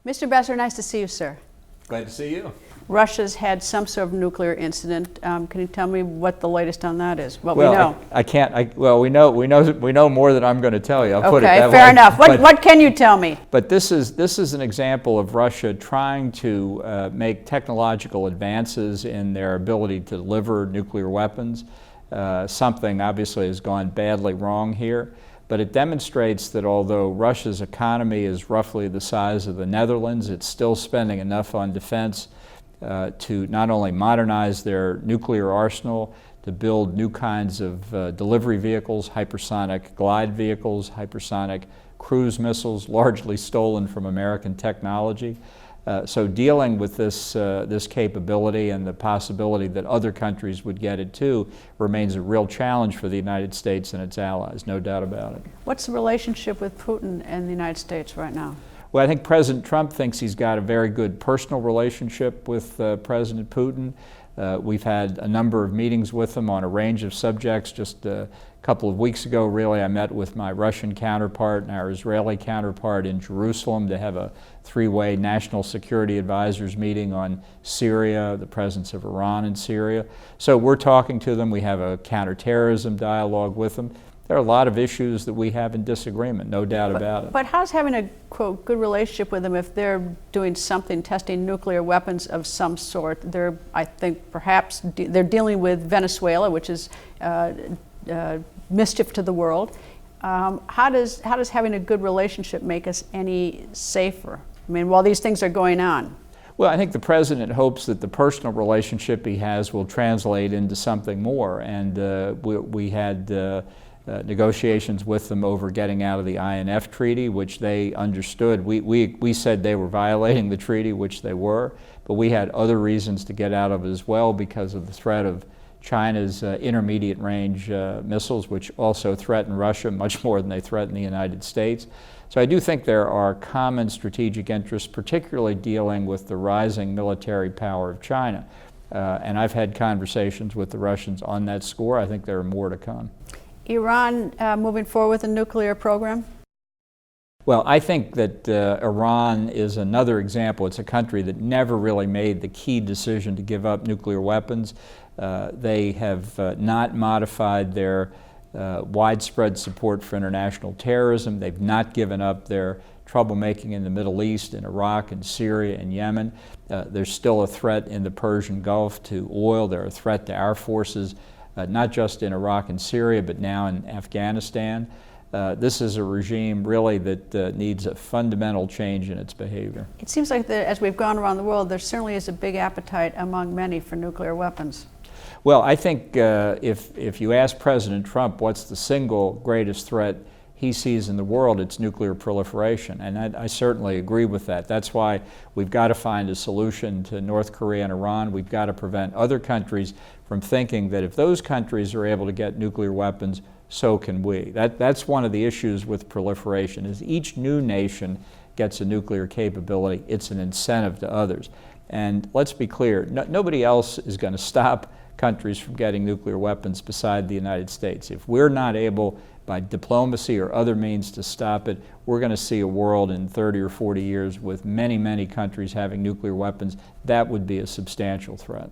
Mr. Ambassador, nice to see you, sir. Glad to see you. Russia's had some sort of nuclear incident. Can you tell me what the latest on that is? What Well, we know. I can't. Well, we know more than I'm going to tell you. I'll put it that way. Okay, fair enough. What can you tell me? But this is an example of Russia trying to make technological advances in their ability to deliver nuclear weapons. Something obviously has gone badly wrong here. But it demonstrates that although Russia's economy is roughly the size of the Netherlands, it's still spending enough on defense to not only modernize their nuclear arsenal, to build new kinds of delivery vehicles, hypersonic glide vehicles, hypersonic cruise missiles, largely stolen from American technology. So dealing with this capability and the possibility that other countries would get it too remains a real challenge for the United States and its allies, no doubt about it. What's the relationship with Putin and the United States right now? Well, I think President Trump thinks he's got a very good personal relationship with President Putin. We've had a number of meetings with him on a range of subjects. Just a couple of weeks ago, really, I met with my Russian counterpart and our Israeli counterpart in Jerusalem to have a three-way national security advisors meeting on Syria, the presence of Iran in Syria. So we're talking to them. We have a counterterrorism dialogue with them. There are a lot of issues that we have in disagreement, no doubt about it. But how's having a, quote, good relationship with them if they're doing something, testing nuclear weapons of some sort? They're, I think, perhaps they're dealing with Venezuela, which is mischief to the world. How does having a good relationship make us any safer? I mean, while these things are going on. Well, I think the president hopes that the personal relationship he has will translate into something more. And we had negotiations with them over getting out of the INF treaty, which they understood. We said they were violating the treaty, which they were, but we had other reasons to get out of it as well because of the threat of China's intermediate range missiles, which also threaten Russia much more than they threaten the United States. So I do think there are common strategic interests, particularly dealing with the rising military power of China. And I've had conversations with the Russians on that score. I think there are more to come. Iran moving forward with a nuclear program? Well, I think that Iran is another example. It's a country that never really made the key decision to give up nuclear weapons. They have not modified their widespread support for international terrorism. They've not given up their troublemaking in the Middle East, in Iraq, and Syria, and Yemen. There's still a threat in the Persian Gulf to oil. They're a threat to our forces, not just in Iraq and Syria, but now in Afghanistan. This is a regime really that needs a fundamental change in its behavior. It seems like as we've gone around the world, there certainly is a big appetite among many for nuclear weapons. Well, I think if you ask President Trump what's the single greatest threat he sees in the world, it's nuclear proliferation. And I certainly agree with that. That's why we've got to find a solution to North Korea and Iran. We've got to prevent other countries from thinking that if those countries are able to get nuclear weapons, so can we. That's one of the issues with proliferation, is each new nation gets a nuclear capability, it's an incentive to others. And let's be clear, nobody else is going to stop countries from getting nuclear weapons beside the United States. If we're not able by diplomacy or other means to stop it, we're going to see a world in 30 or 40 years with many, many countries having nuclear weapons. That would be a substantial threat.